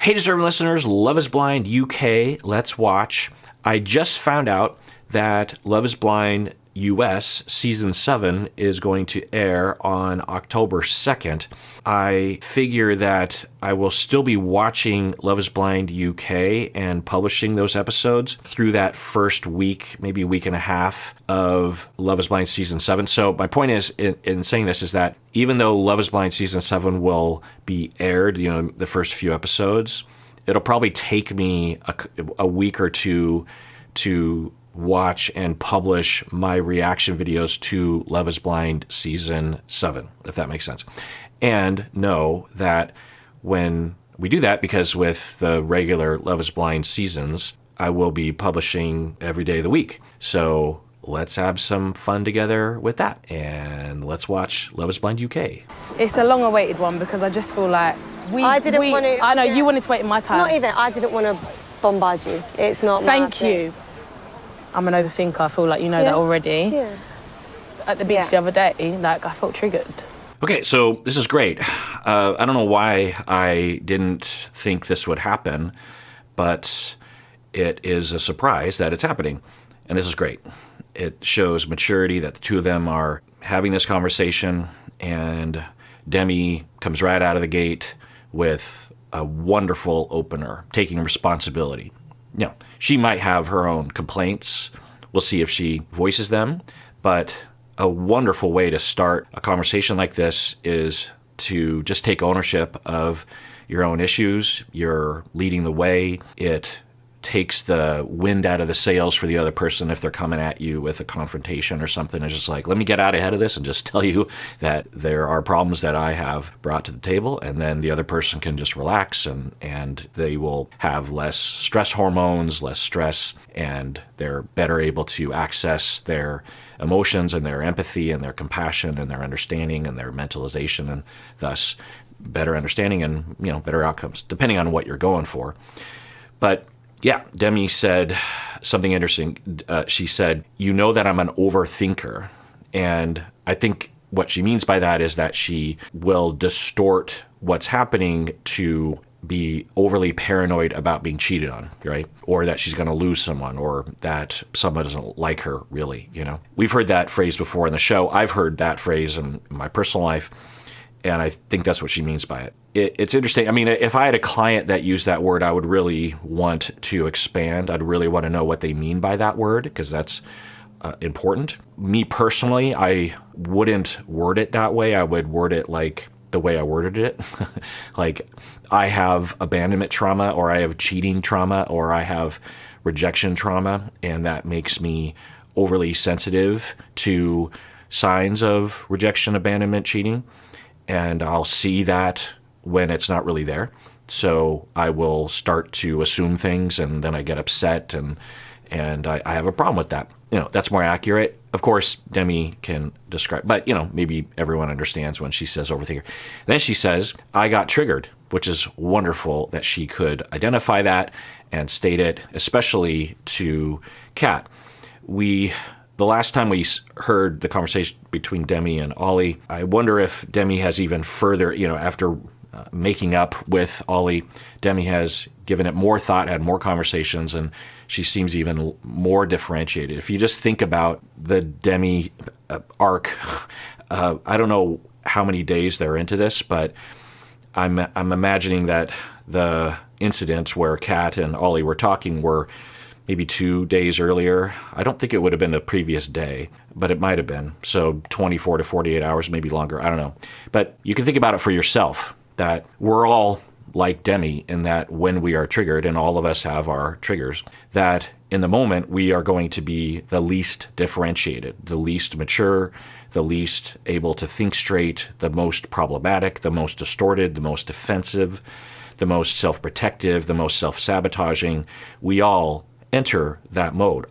Hey, deserving listeners, Love is Blind UK, let's watch. I just found out that Love is Blind US Season 7 is going to air on October 2nd. I figure that I will still be watching Love is Blind UK and publishing those episodes through that first week, maybe week and a half of Love is Blind Season 7. So my point is, in saying this, is that even though Love is Blind Season 7 will be aired, the first few episodes, it'll probably take me a week or two to watch and publish my reaction videos to Love is Blind Season 7, if that makes sense. And know that when we do that, because with the regular Love is Blind seasons, I will be publishing every day of the week. So let's have some fun together with that. And let's watch Love is Blind UK. It's a long-awaited one because I just feel like I didn't want to... I know, you wanted to wait in my time. Not even, I didn't want to bombard you. It's not Thank you. I'm an overthinker, I feel like you know that already. Yeah. At the beach the other day, I felt triggered. Okay, so this is great. I don't know why I didn't think this would happen, but it is a surprise that it's happening. And this is great. It shows maturity that the two of them are having this conversation, and Demi comes right out of the gate with a wonderful opener, taking responsibility. She might have her own complaints. We'll see if she voices them, but a wonderful way to start a conversation like this is to just take ownership of your own issues. You're leading the way. It takes the wind out of the sails for the other person if they're coming at you with a confrontation or something. It's just like, let me get out ahead of this and just tell you that there are problems that I have brought to the table, and then the other person can just relax and they will have less stress hormones, less stress, and they're better able to access their emotions and their empathy and their compassion and their understanding and their mentalization, and thus better understanding and better outcomes, depending on what you're going for. But yeah, Demi said something interesting. She said, that I'm an overthinker. And I think what she means by that is that she will distort what's happening to be overly paranoid about being cheated on, right? Or that she's going to lose someone, or that someone doesn't like her, really, We've heard that phrase before in the show. I've heard that phrase in my personal life, and I think that's what she means by it. It's interesting. I mean, if I had a client that used that word, I would really want to expand. I'd really want to know what they mean by that word, because that's important. Me personally, I wouldn't word it that way. I would word it like the way I worded it. Like, I have abandonment trauma, or I have cheating trauma, or I have rejection trauma, and that makes me overly sensitive to signs of rejection, abandonment, cheating. And I'll see that when it's not really there. So I will start to assume things, and then I get upset, and I have a problem with that. That's more accurate. Of course, Demi can describe, but maybe everyone understands when she says overthinker. Then she says, I got triggered, which is wonderful that she could identify that and state it, especially to Kat. The last time we heard the conversation between Demi and Ollie, I wonder if Demi has even further, after making up with Ollie, Demi has given it more thought, had more conversations, and she seems even more differentiated. If you just think about the Demi arc, I don't know how many days they're into this, but I'm imagining that the incidents where Kat and Ollie were talking were maybe 2 days earlier. I don't think it would have been the previous day, but it might have been. So 24 to 48 hours, maybe longer. I don't know. But you can think about it for yourself, that we're all like Demi in that when we are triggered, and all of us have our triggers, that in the moment we are going to be the least differentiated, the least mature, the least able to think straight, the most problematic, the most distorted, the most defensive, the most self-protective, the most self-sabotaging. We all enter that mode,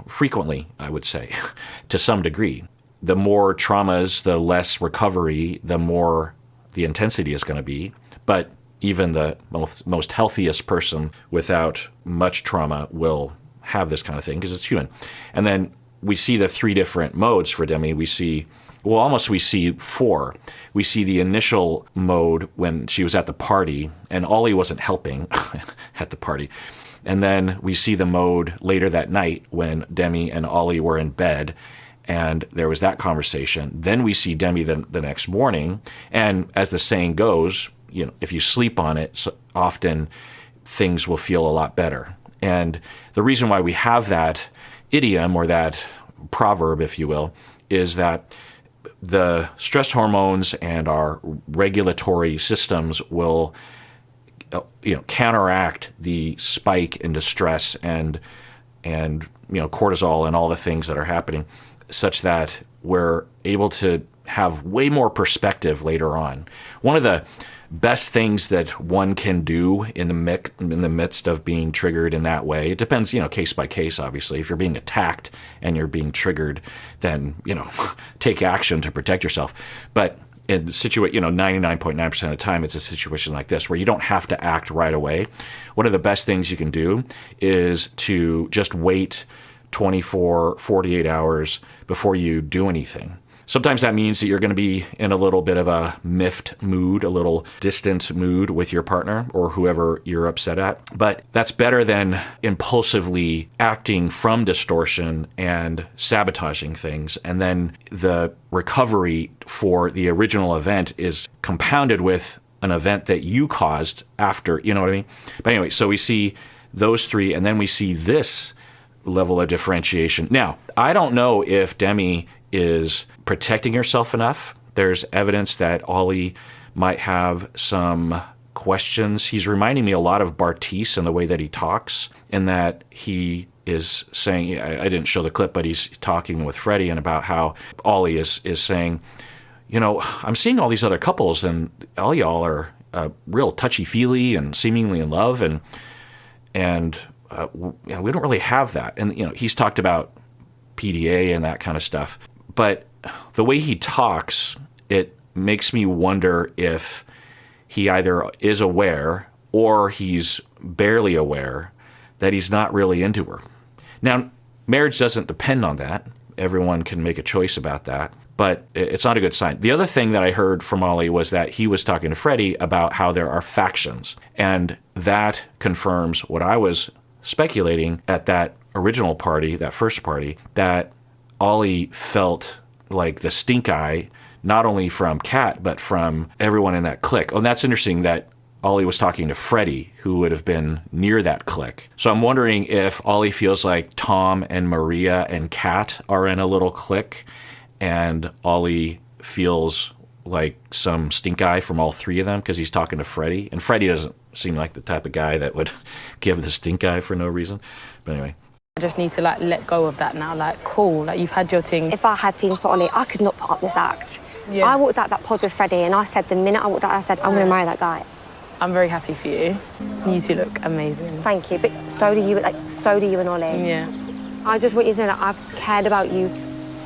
frequently, I would say, to some degree. The more traumas, the less recovery, the more the intensity is going to be. But even the most healthiest person without much trauma will have this kind of thing, because it's human. And then we see the three different modes for Demi. We see well, almost we see 4. We see the initial mode when she was at the party, and Ollie wasn't helping at the party. And then we see the mode later that night when Demi and Ollie were in bed, and there was that conversation. Then we see Demi the next morning, and as the saying goes, if you sleep on it, so often things will feel a lot better. And the reason why we have that idiom, or that proverb, if you will, is that the stress hormones and our regulatory systems will counteract the spike in distress and cortisol and all the things that are happening, such that we're able to have way more perspective later on. One of the best things that one can do in the midst of being triggered in that way, it depends, case by case, obviously. If you're being attacked and you're being triggered, then, take action to protect yourself. But in 99.9% of the time, it's a situation like this where you don't have to act right away. One of the best things you can do is to just wait 24, 48 hours before you do anything. Sometimes that means that you're going to be in a little bit of a miffed mood, a little distant mood with your partner or whoever you're upset at. But that's better than impulsively acting from distortion and sabotaging things. And then the recovery for the original event is compounded with an event that you caused after, you know what I mean? But anyway, so we see those 3, and then we see this level of differentiation. Now, I don't know if Demi is protecting herself enough. There's evidence that Ollie might have some questions. He's reminding me a lot of Bartiz in the way that he talks, in that he is saying, I didn't show the clip, but he's talking with Freddie and about how Ollie is saying, I'm seeing all these other couples and all y'all are real touchy-feely and seemingly in love, and we don't really have that. And he's talked about PDA and that kind of stuff. But the way he talks, it makes me wonder if he either is aware or he's barely aware that he's not really into her. Now, marriage doesn't depend on that. Everyone can make a choice about that, but it's not a good sign. The other thing that I heard from Ollie was that he was talking to Freddie about how there are factions, and that confirms what I was speculating at that original party, that first party, that Ollie felt like the stink eye, not only from Kat, but from everyone in that clique. Oh, and that's interesting that Ollie was talking to Freddie, who would have been near that clique. So I'm wondering if Ollie feels like Tom and Maria and Kat are in a little clique, and Ollie feels like some stink eye from all 3 of them because he's talking to Freddie. And Freddie doesn't seem like the type of guy that would give the stink eye for no reason. But anyway. I just need to let go of that now. Cool, you've had your thing. If I had feelings for Ollie, I could not put up this act. Yeah. I walked out that pod with Freddie, and I said, the minute I walked out, I said, I'm going to marry that guy. I'm very happy for you. You 2 look amazing. Thank you, but so do you and Ollie. Yeah. I just want you to know that I've cared about you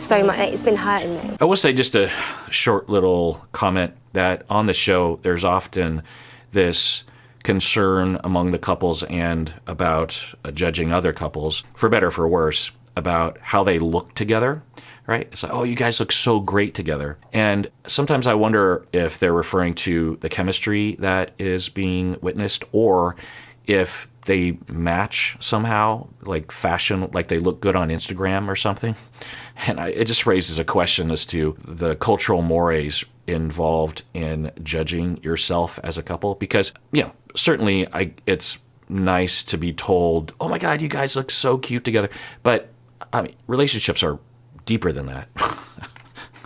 so much. It's been hurting me. I will say just a short little comment that on the show, there's often this concern among the couples and about judging other couples, for better or for worse, about how they look together, right? It's like, oh, you guys look so great together. And sometimes I wonder if they're referring to the chemistry that is being witnessed, or if they match somehow, like fashion, like they look good on Instagram or something. And it just raises a question as to the cultural mores involved in judging yourself as a couple. Because, certainly it's nice to be told, oh my God, you guys look so cute together. But, relationships are deeper than that.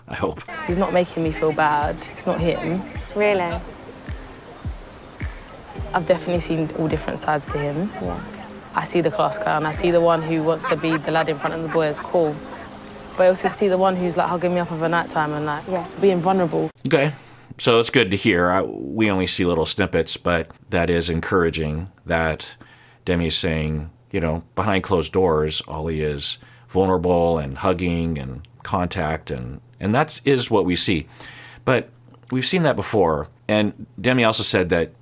I hope. He's not making me feel bad. It's not him. Really? I've definitely seen all different sides to him. Yeah. I see the class clown. I see the one who wants to be the lad in front of the boys. Cool. But I also see the one who's hugging me up over night time and being vulnerable. Okay. So it's good to hear. We only see little snippets, but that is encouraging that Demi is saying, behind closed doors, Ollie is vulnerable and hugging and contact, and that is what we see. But we've seen that before. And Demi also said that,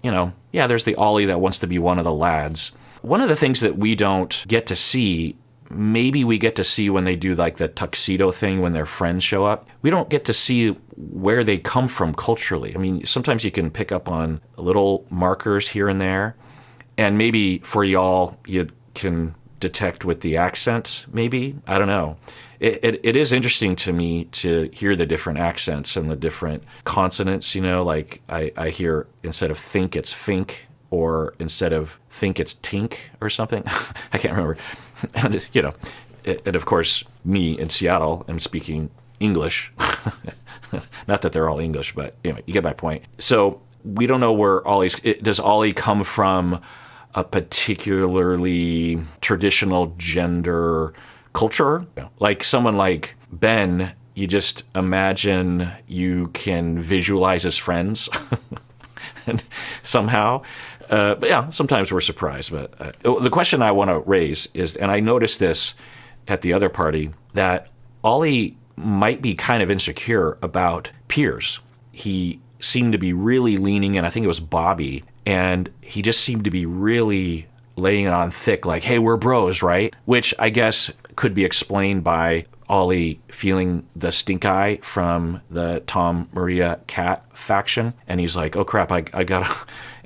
there's the Ollie that wants to be one of the lads. One of the things that we don't get to see maybe we get to see when they do like the tuxedo thing when their friends show up. We don't get to see where they come from culturally. I mean, sometimes you can pick up on little markers here and there, and maybe for y'all, you can detect with the accent, maybe. I don't know. It is interesting to me to hear the different accents and the different consonants, you know, like I hear instead of think, it's fink, or instead of think, it's tink or something. I can't remember. And, you know, and of course, me in Seattle, am speaking English. Not that they're all English, but anyway, you get my point. So we don't know where does Ollie come from a particularly traditional gender culture? Like someone like Ben, you just imagine you can visualize his friends and somehow. But yeah, sometimes we're surprised. But the question I want to raise is, and I noticed this at the other party, that Ollie might be kind of insecure about peers. He seemed to be really leaning in. I think it was Bobby. And he just seemed to be really laying it on thick, like, hey, we're bros, right? Which I guess could be explained by Ollie feeling the stink eye from the Tom, Maria, Kat faction. And he's like, oh, crap, I gotta...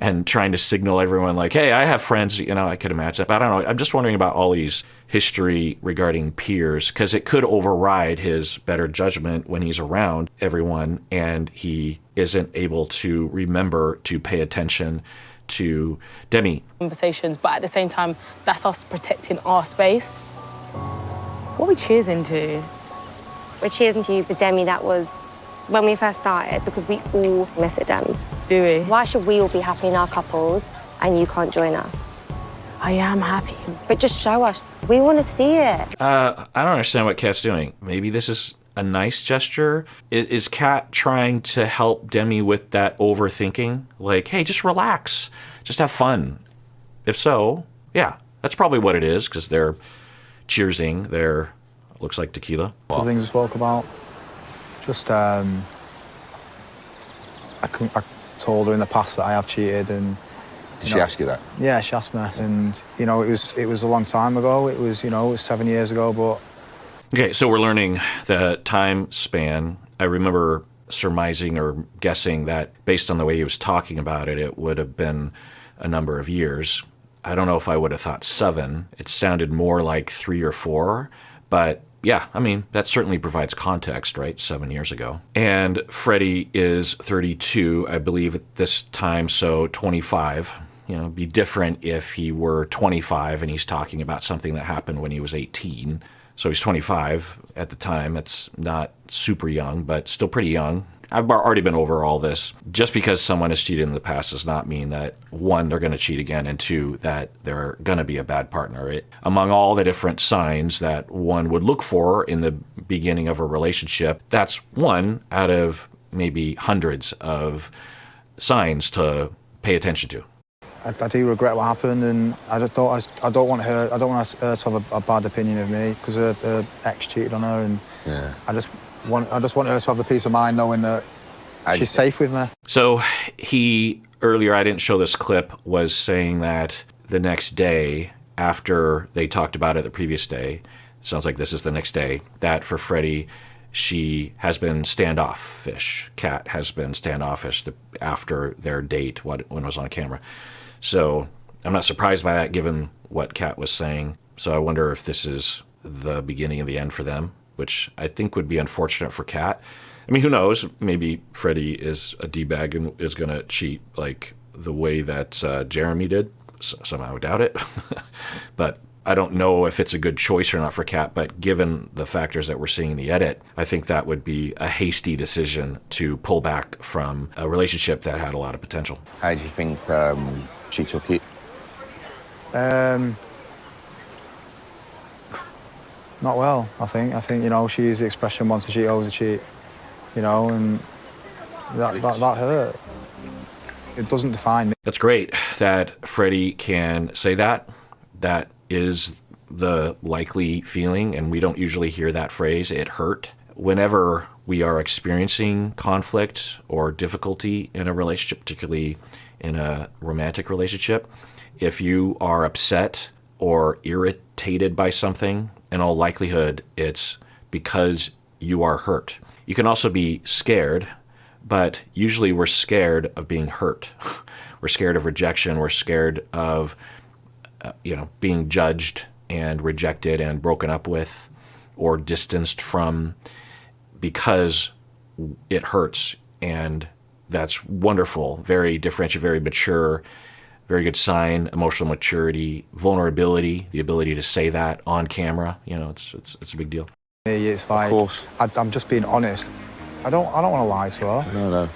And trying to signal everyone like, hey, I have friends, you know, I could imagine that. But I don't know. I'm just wondering about Ollie's history regarding peers, because it could override his better judgment when he's around everyone and he isn't able to remember to pay attention to Demi. Conversations, but at the same time, that's us protecting our space. What are we cheersing to? We're cheersing to the Demi that was when we first started, because we all miss it, Dems. Do we? Why should we all be happy in our couples and you can't join us? I am happy. But just show us. We want to see it. I don't understand what Kat's doing. Maybe this is a nice gesture. Is Kat trying to help Demi with that overthinking? Like, hey, just relax. Just have fun. If so, yeah, that's probably what it is, because they're cheersing. Looks like tequila. The things we spoke about. Just, I told her in the past that I have cheated, and did she ask you that? Yeah, she asked me, and you know, it was a long time ago. It was 7 years ago, but. Okay, so we're learning the time span. I remember surmising or guessing that based on the way he was talking about it, it would have been a number of years. I don't know if I would have thought 7. It sounded more like 3 or 4, but. Yeah, I mean, that certainly provides context, right? 7 years ago. And Freddie is 32, I believe, at this time, so 25. You know, it'd be different if he were 25 and he's talking about something that happened when he was 18. So he's 25 at the time. It's not super young, but still pretty young. I've already been over all this. Just because someone has cheated in the past does not mean that, 1, they're going to cheat again, and 2, that they're going to be a bad partner. Among all the different signs that one would look for in the beginning of a relationship, that's one out of maybe hundreds of signs to pay attention to. I do regret what happened, and I don't want her to have a bad opinion of me, because her ex cheated on her, and Yeah. I just want her to have the peace of mind knowing that she's safe with me. So he, earlier, I didn't show this clip, was saying that the next day, after they talked about it the previous day, it sounds like this is the next day, that for Freddie, she has been standoffish. Kat has been standoffish after their date, when it was on camera. So I'm not surprised by that, given what Kat was saying. So I wonder if this is the beginning of the end for them, which I think would be unfortunate for Kat. I mean, who knows? Maybe Freddie is a D-bag and is going to cheat like the way that Jeremy did. Somehow I doubt it. But I don't know if it's a good choice or not for Kat, but given the factors that we're seeing in the edit, I think that would be a hasty decision to pull back from a relationship that had a lot of potential. How do you think she took it? Not well, I think. You know, she used the expression, once a cheat, always a cheat. You know, and that hurt. It doesn't define me. That's great that Freddie can say that. That is the likely feeling, and we don't usually hear that phrase, it hurt. Whenever we are experiencing conflict or difficulty in a relationship, particularly in a romantic relationship, if you are upset or irritated by something, in all likelihood, it's because you are hurt. You can also be scared, but usually we're scared of being hurt. We're scared of rejection. We're scared of, being judged and rejected and broken up with or distanced from because it hurts. And that's wonderful, very differentiated, very mature, very good sign, emotional maturity, vulnerability, the ability to say that on camera. It's a big deal. It's like, Of course. I'm just being honest. I don't want to lie to her. No.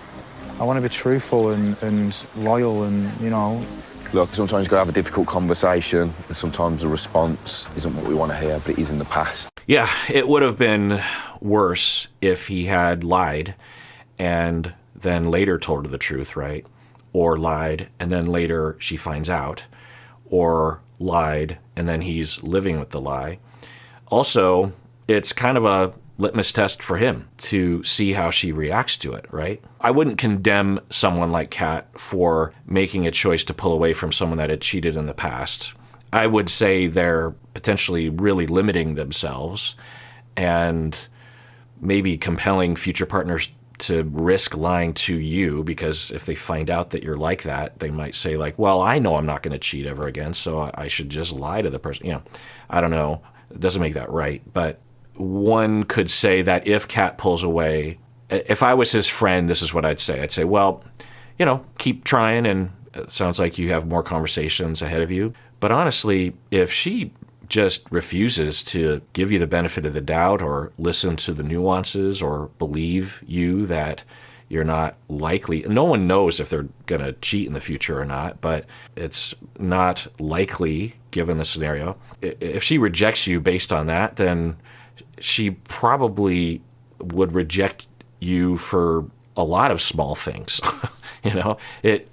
I want to be truthful and loyal and, Look, sometimes you've got to have a difficult conversation, and sometimes the response isn't what we want to hear, but it is in the past. Yeah, it would have been worse if he had lied and then later told her the truth, right? Or lied and then later she finds out. Or lied and then he's living with the lie. Also, it's kind of a litmus test for him to see how she reacts to it, right? I wouldn't condemn someone like Kat for making a choice to pull away from someone that had cheated in the past. I would say they're potentially really limiting themselves and maybe compelling future partners to risk lying to you, because if they find out that you're like that, they might say like, well, I know I'm not going to cheat ever again, so I should just lie to the person. I don't know. It doesn't make that right, but one could say that if Kat pulls away, if I was his friend, this is what I'd say. I'd say, well, keep trying, and it sounds like you have more conversations ahead of you. But honestly, if she just refuses to give you the benefit of the doubt or listen to the nuances or believe you that you're not likely, no one knows if they're going to cheat in the future or not, but it's not likely given the scenario. If she rejects you based on that, then she probably would reject you for a lot of small things.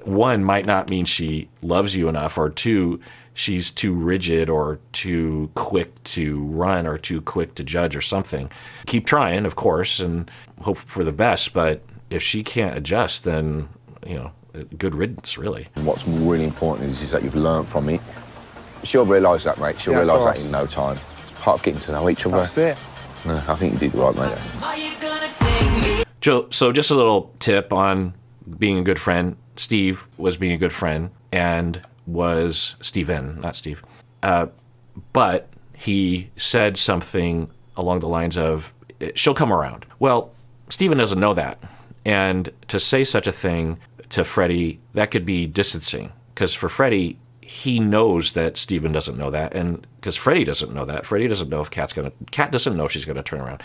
One might not mean she loves you enough, or two, she's too rigid or too quick to run or too quick to judge or something. Keep trying, of course, and hope for the best, but if she can't adjust, then, good riddance, really. And what's really important is that you've learned from it. She'll realise that, mate. She'll realise that in no time. It's part of getting to know each other. that's it. No, I think you did right, mate. So just a little tip on being a good friend. Steve was being a good friend and was Steven, not Steve. But he said something along the lines of, she'll come around. Well, Steven doesn't know that. And to say such a thing to Freddie, that could be distancing. Because for Freddie, he knows that Steven doesn't know that. And because Freddie doesn't know that. Freddie doesn't know if Kat doesn't know if she's going to turn around.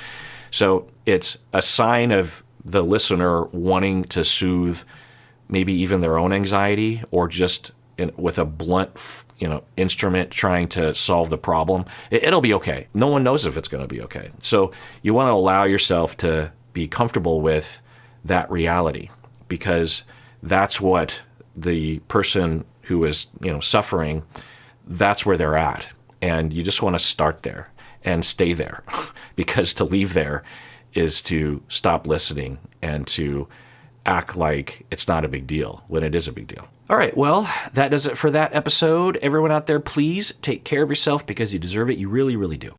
So it's a sign of the listener wanting to soothe maybe even their own anxiety, or just with a blunt, instrument trying to solve the problem. It'll be okay. No one knows if it's going to be okay. So you want to allow yourself to be comfortable with that reality, because that's what the person who is, suffering, that's where they're at. And you just want to start there and stay there, because to leave there is to stop listening and to act like it's not a big deal when it is a big deal. All right, well, that does it for that episode. Everyone out there, please take care of yourself, because you deserve it. You really, really do.